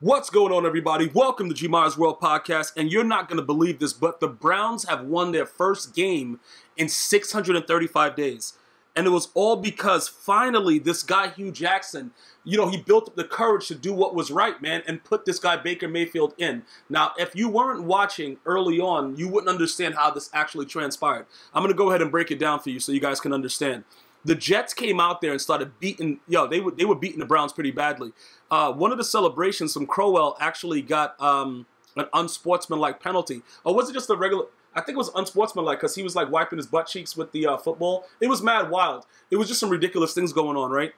What's going on, everybody? Welcome to GmiasWorldPodcast, and you're not going to believe this, but the Browns have won their first game in 635 days. And it was all because finally this guy, Hugh Jackson, he built up the courage to do what was right, man, and put this guy Baker Mayfield in. Now, if you weren't watching early on, you wouldn't understand how this actually transpired. I'm going to go ahead and break it down for you so you guys can understand. The Jets came out there and started beating, they were beating the Browns pretty badly. One of the celebrations from Crowell actually got an unsportsmanlike penalty. Or was it just a regular? I think it was unsportsmanlike because he was like wiping his butt cheeks with the football. It was mad wild. It was just some ridiculous things going on, right?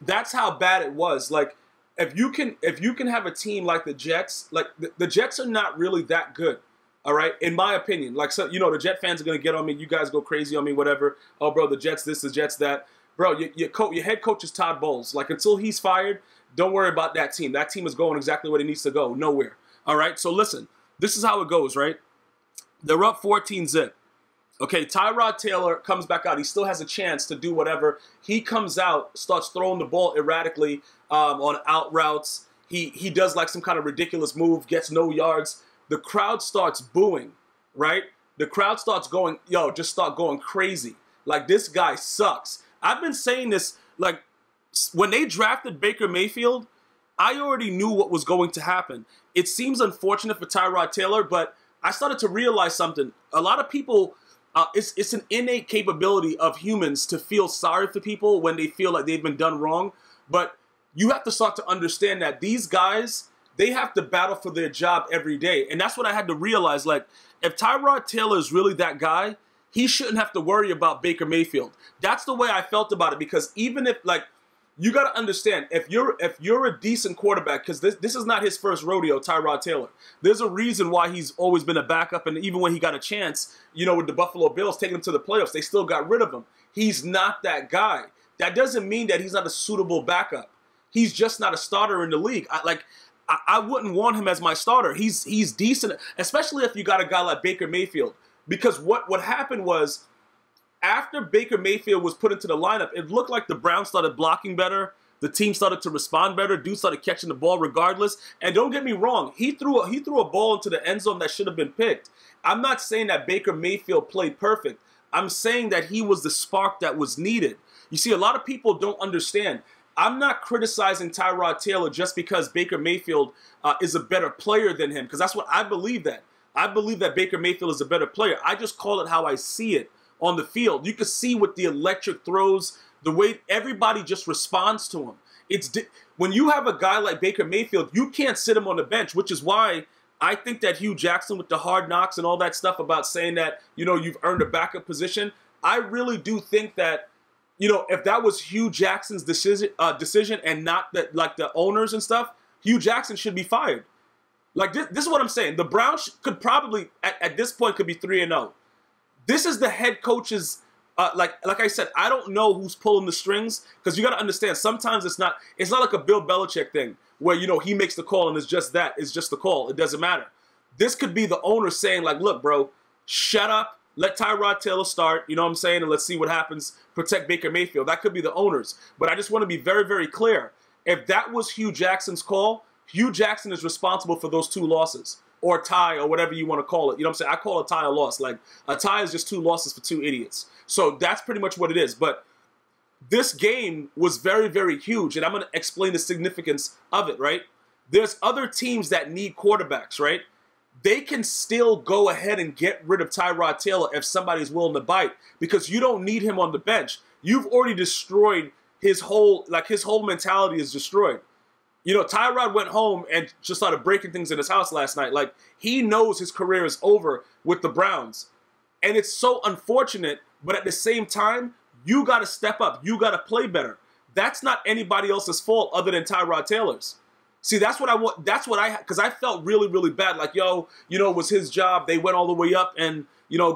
That's how bad it was. Like, if you can have a team like the Jets, like the Jets are not really that good. All right, in my opinion, like, so, the Jet fans are going to get on me. You guys go crazy on me, whatever. Oh, bro, the Jets this, the Jets that. Bro, your head coach is Todd Bowles. Like, until he's fired, don't worry about that team. That team is going exactly where it needs to go, nowhere. All right, so listen, this is how it goes, right? They're up 14-zip. Okay, Tyrod Taylor comes back out. He still has a chance to do whatever. He comes out, starts throwing the ball erratically on out routes. He does like some kind of ridiculous move, gets no yards. The crowd starts booing, right? The crowd starts going, just start going crazy. Like, this guy sucks. I've been saying this, like, when they drafted Baker Mayfield, I already knew what was going to happen. It seems unfortunate for Tyrod Taylor, but I started to realize something. A lot of people, it's an innate capability of humans to feel sorry for people when they feel like they've been done wrong. But you have to start to understand that these guys, they have to battle for their job every day. And that's what I had to realize. Like, if Tyrod Taylor is really that guy, he shouldn't have to worry about Baker Mayfield. That's the way I felt about it, because even if, like, you got to understand, if you're a decent quarterback, because this is not his first rodeo, Tyrod Taylor. There's a reason why he's always been a backup, and even when he got a chance, with the Buffalo Bills taking him to the playoffs, they still got rid of him. He's not that guy. That doesn't mean that he's not a suitable backup. He's just not a starter in the league. I wouldn't want him as my starter. He's decent, especially if you got a guy like Baker Mayfield. Because what happened was, after Baker Mayfield was put into the lineup, it looked like the Browns started blocking better. The team started to respond better. Dude started catching the ball regardless. And don't get me wrong, he threw a ball into the end zone that should have been picked. I'm not saying that Baker Mayfield played perfect. I'm saying that he was the spark that was needed. You see, a lot of people don't understand. I'm not criticizing Tyrod Taylor just because Baker Mayfield is a better player than him, because that's what I believe that. I believe that Baker Mayfield is a better player. I just call it how I see it on the field. You can see with the electric throws, the way everybody just responds to him. When you have a guy like Baker Mayfield, you can't sit him on the bench, which is why I think that Hugh Jackson with the hard knocks and all that stuff about saying that, you've earned a backup position, I really do think that, if that was Hugh Jackson's decision and not that, like, the owners and stuff, Hugh Jackson should be fired. Like, this is what I'm saying. The Browns could probably, at this point, could be 3-0. This is the head coach's, like I said, I don't know who's pulling the strings, because you got to understand, sometimes it's not like a Bill Belichick thing where, he makes the call and it's just the call. It doesn't matter. This could be the owner saying, like, look, bro, shut up. Let Tyrod Taylor start, you know what I'm saying, and let's see what happens. Protect Baker Mayfield. That could be the owners. But I just want to be very, very clear. If that was Hugh Jackson's call, Hugh Jackson is responsible for those 2 losses, or tie, or whatever you want to call it. You know what I'm saying? I call a tie a loss. Like, a tie is just 2 losses for 2 idiots. So that's pretty much what it is. But this game was very, very huge, and I'm going to explain the significance of it, right? There's other teams that need quarterbacks, right? They can still go ahead and get rid of Tyrod Taylor if somebody's willing to bite, because you don't need him on the bench. You've already destroyed his whole mentality is destroyed. Tyrod went home and just started breaking things in his house last night. Like, he knows his career is over with the Browns. And it's so unfortunate, but at the same time, you got to step up. You got to play better. That's not anybody else's fault other than Tyrod Taylor's. See, that's what I want. That's what because I felt really, really bad. Like, it was his job. They went all the way up and,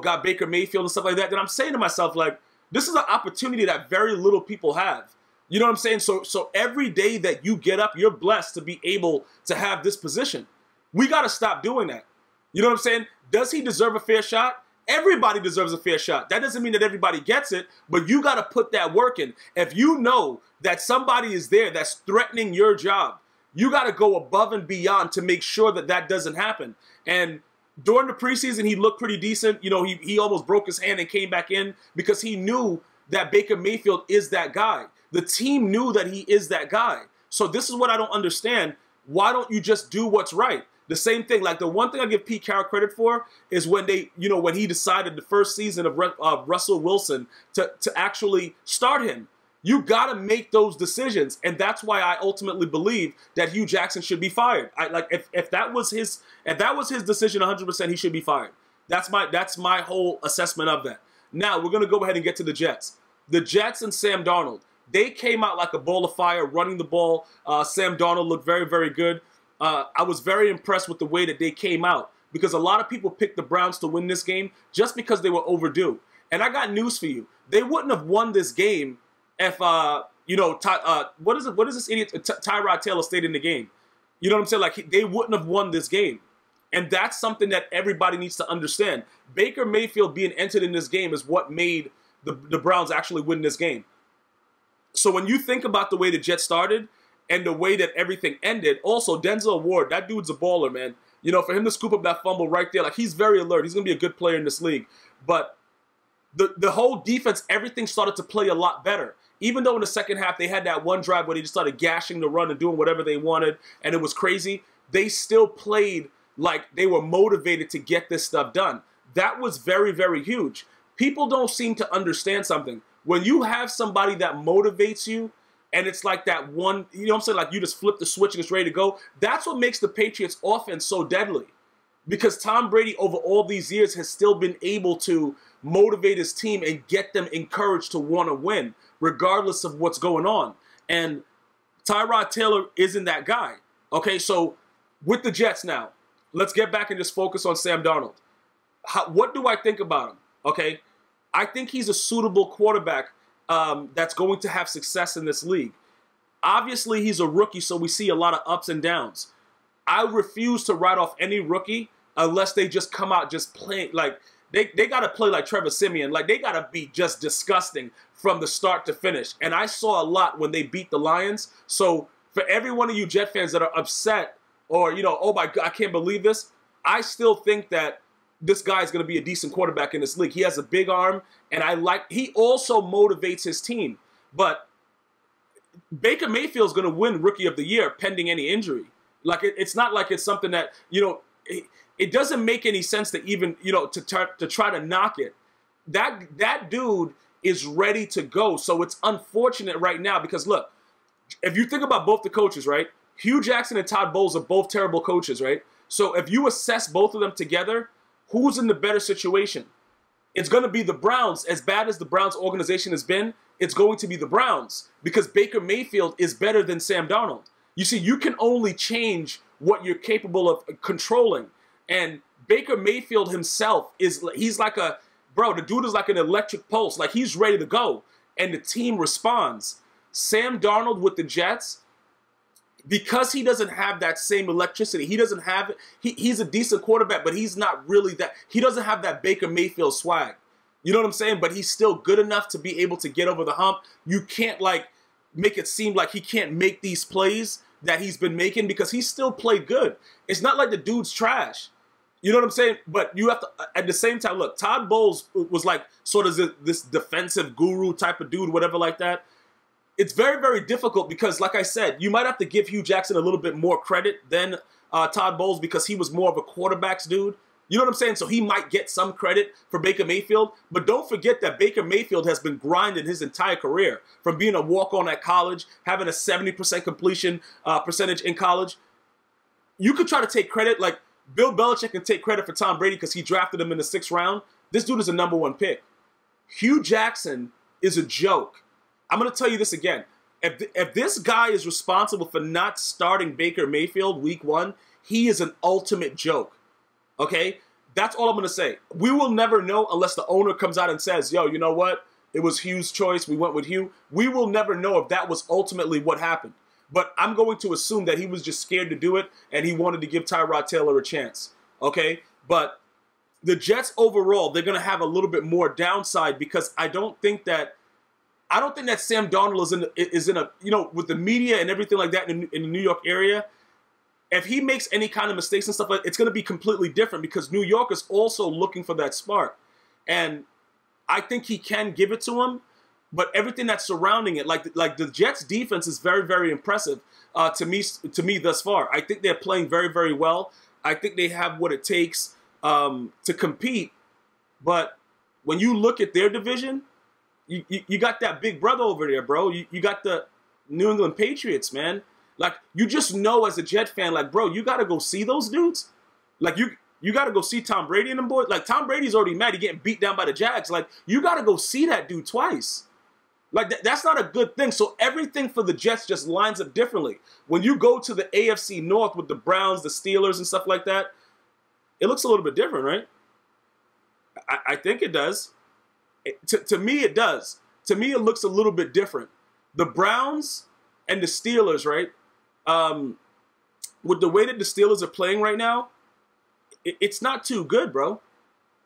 got Baker Mayfield and stuff like that. And I'm saying to myself, like, this is an opportunity that very little people have. You know what I'm saying? So every day that you get up, you're blessed to be able to have this position. We got to stop doing that. You know what I'm saying? Does he deserve a fair shot? Everybody deserves a fair shot. That doesn't mean that everybody gets it, but you got to put that work in. If you know that somebody is there that's threatening your job, you got to go above and beyond to make sure that that doesn't happen. And during the preseason, he looked pretty decent. You know, he almost broke his hand and came back in because he knew that Baker Mayfield is that guy. The team knew that he is that guy. So this is what I don't understand. Why don't you just do what's right? The same thing, like the one thing I give Pete Carroll credit for is when they, you know, when he decided the first season of Russell Wilson to actually start him. You got to make those decisions, and that's why I ultimately believe that Hugh Jackson should be fired. If that was his decision, 100%, he should be fired. That's my whole assessment of that. Now we're gonna go ahead and get to the Jets. The Jets and Sam Darnold, they came out like a ball of fire, running the ball. Sam Darnold looked very, very good. I was very impressed with the way that they came out because a lot of people picked the Browns to win this game just because they were overdue. And I got news for you: they wouldn't have won this game if you know, what is this idiot Tyrod Taylor stayed in the game. You know what I'm saying? Like, they wouldn't have won this game. And that's something that everybody needs to understand. Baker Mayfield being entered in this game is what made the Browns actually win this game. So when you think about the way the Jets started and the way that everything ended, also Denzel Ward, that dude's a baller, man. You know, for him to scoop up that fumble right there, like, he's very alert. He's going to be a good player in this league. But the whole defense, everything started to play a lot better. Even though in the second half they had that one drive where they just started gashing the run and doing whatever they wanted, and it was crazy, they still played like they were motivated to get this stuff done. That was very, very huge. People don't seem to understand something. When you have somebody that motivates you, and it's like that one, you know what I'm saying, like you just flip the switch and it's ready to go, that's what makes the Patriots offense so deadly. Because Tom Brady, over all these years, has still been able to motivate his team and get them encouraged to want to win, regardless of what's going on. And Tyrod Taylor isn't that guy. Okay, so with the Jets now, let's get back and just focus on Sam Darnold. What do I think about him? Okay, I think he's a suitable quarterback that's going to have success in this league. Obviously, he's a rookie, so we see a lot of ups and downs. I refuse to write off any rookie unless they just come out just playing like they got to play like Trevor Siemian. Like, they got to be just disgusting from the start to finish. And I saw a lot when they beat the Lions. So for every one of you Jet fans that are upset or, you know, oh my God, I can't believe this, I still think that this guy is going to be a decent quarterback in this league. He has a big arm, and he also motivates his team. But Baker Mayfield is going to win Rookie of the Year pending any injury. Like, it's not like it's something that, you know, it doesn't make any sense to even, you know, to try to knock it. That dude is ready to go. So it's unfortunate right now because, look, if you think about both the coaches, right? Hugh Jackson and Todd Bowles are both terrible coaches, right? So if you assess both of them together, who's in the better situation? It's going to be the Browns. As bad as the Browns organization has been, it's going to be the Browns because Baker Mayfield is better than Sam Darnold. You see, you can only change what you're capable of controlling. And Baker Mayfield himself he's like the dude is like an electric pulse. Like, he's ready to go. And the team responds. Sam Darnold with the Jets, because he doesn't have that same electricity, he doesn't have it. He's a decent quarterback, but he's not really that. He doesn't have that Baker Mayfield swag. You know what I'm saying? But he's still good enough to be able to get over the hump. You can't, like, make it seem like he can't make these plays that he's been making because he still played good. It's not like the dude's trash. You know what I'm saying? But you have to, at the same time, look, Todd Bowles was like sort of this defensive guru type of dude, whatever like that. It's very, very difficult because, like I said, you might have to give Hugh Jackson a little bit more credit than Todd Bowles because he was more of a quarterback's dude. You know what I'm saying? So he might get some credit for Baker Mayfield. But don't forget that Baker Mayfield has been grinding his entire career from being a walk-on at college, having a 70% completion percentage in college. You could try to take credit, like Bill Belichick can take credit for Tom Brady because he drafted him in the 6th round. This dude is a #1 pick. Hugh Jackson is a joke. I'm going to tell you this again. If this guy is responsible for not starting Baker Mayfield week 1, he is an ultimate joke. Okay? That's all I'm going to say. We will never know unless the owner comes out and says, yo, you know what? It was Hugh's choice. We went with Hugh. We will never know if that was ultimately what happened. But I'm going to assume that he was just scared to do it and he wanted to give Tyrod Taylor a chance. Okay? But the Jets overall, they're going to have a little bit more downside because I don't think that Sam Darnold is in a, you know, with the media and everything like that in the New York area, if he makes any kind of mistakes and stuff, it's going to be completely different because New York is also looking for that spark. And I think he can give it to him, but everything that's surrounding it, like the Jets' defense is very, very impressive to me thus far. I think they're playing very, very well. I think they have what it takes to compete. But when you look at their division, you got that big brother over there, bro. You got the New England Patriots, man. Like, you just know as a Jet fan, like, bro, you got to go see those dudes. Like, you got to go see Tom Brady and them boys. Like, Tom Brady's already mad. He getting beat down by the Jags. Like, you got to go see that dude twice. Like, that's not a good thing. So everything for the Jets just lines up differently. When you go to the AFC North with the Browns, the Steelers, and stuff like that, it looks a little bit different, right? I think it does. To me, it does. To me, it looks a little bit different. The Browns and the Steelers, right? With the way that the Steelers are playing right now, it's not too good, bro.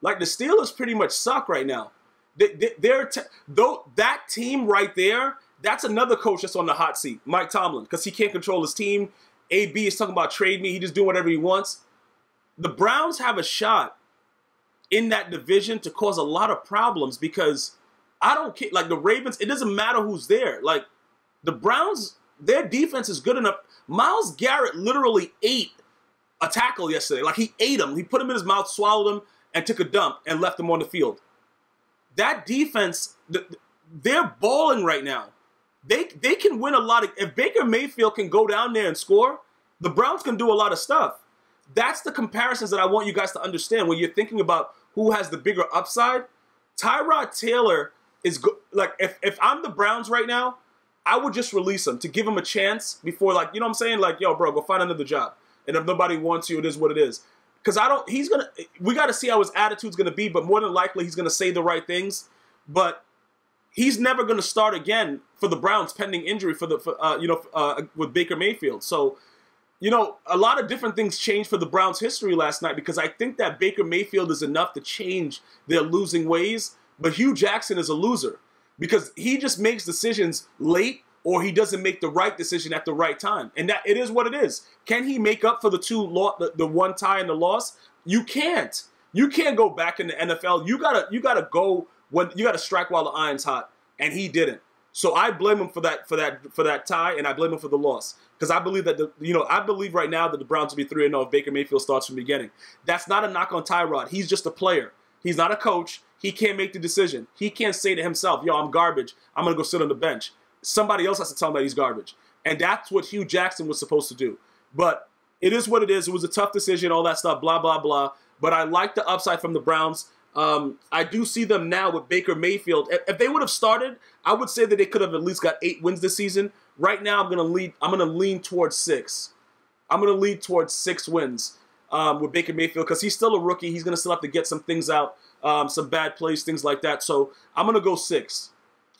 Like, the Steelers pretty much suck right now. That team right there, that's another coach that's on the hot seat, Mike Tomlin, because he can't control his team. AB is talking about trade me. He just doing whatever he wants. The Browns have a shot in that division to cause a lot of problems because I don't care. Like, the Ravens, it doesn't matter who's there. Like, the Browns, their defense is good enough. Myles Garrett literally ate a tackle yesterday. Like, he ate him. He put him in his mouth, swallowed him, and took a dump and left him on the field. That defense, they're balling right now. They can win a lot of. If Baker Mayfield can go down there and score, the Browns can do a lot of stuff. That's the comparisons that I want you guys to understand when you're thinking about who has the bigger upside. Tyrod Taylor is like, if I'm the Browns right now, I would just release him to give him a chance before, like, you know what I'm saying? Like, yo, bro, go find another job. And if nobody wants you, it is what it is. Because we got to see how his attitude's going to be, but more than likely he's going to say the right things. But he's never going to start again for the Browns pending injury with Baker Mayfield. So, you know, a lot of different things changed for the Browns' history last night because I think that Baker Mayfield is enough to change their losing ways. But Hugh Jackson is a loser because he just makes decisions late or he doesn't make the right decision at the right time. And that it is what it is. Can he make up for the one tie and the loss? You can't. You can't go back in the NFL. You gotta go when you gotta strike while the iron's hot. And he didn't. So I blame him for that tie, and I blame him for the loss. Because I believe that I believe right now that the Browns will be 3-0 if Baker Mayfield starts from the beginning. That's not a knock on Tyrod. He's just a player. He's not a coach. He can't make the decision. He can't say to himself, yo, I'm garbage. I'm going to go sit on the bench. Somebody else has to tell him that he's garbage. And that's what Hugh Jackson was supposed to do. But it is what it is. It was a tough decision, all that stuff, blah, blah, blah. But I like the upside from the Browns. I do see them now with Baker Mayfield. If they would have started, I would say that they could have at least got 8 wins this season. Right now, I'm going to lean towards 6. I'm going to lean towards 6 wins with Baker Mayfield because he's still a rookie. He's going to still have to get some things out, some bad plays, things like that. So I'm going to go 6.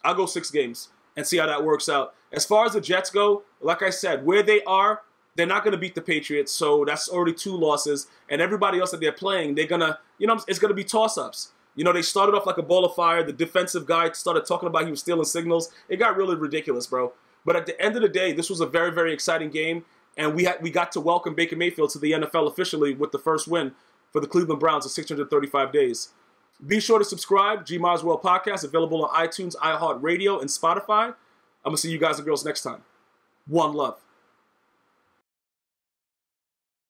I'll go 6 games and see how that works out. As far as the Jets go, like I said, where they are, they're not going to beat the Patriots, so that's already 2 losses. And everybody else that they're playing, they're going to, it's going to be toss-ups. They started off like a ball of fire. The defensive guy started talking about he was stealing signals. It got really ridiculous, bro. But at the end of the day, this was a very, very exciting game. And we got to welcome Baker Mayfield to the NFL officially with the first win for the Cleveland Browns in 635 days. Be sure to subscribe. GmiasWorldPodcast, available on iTunes, iHeartRadio, and Spotify. I'm going to see you guys and girls next time. One love.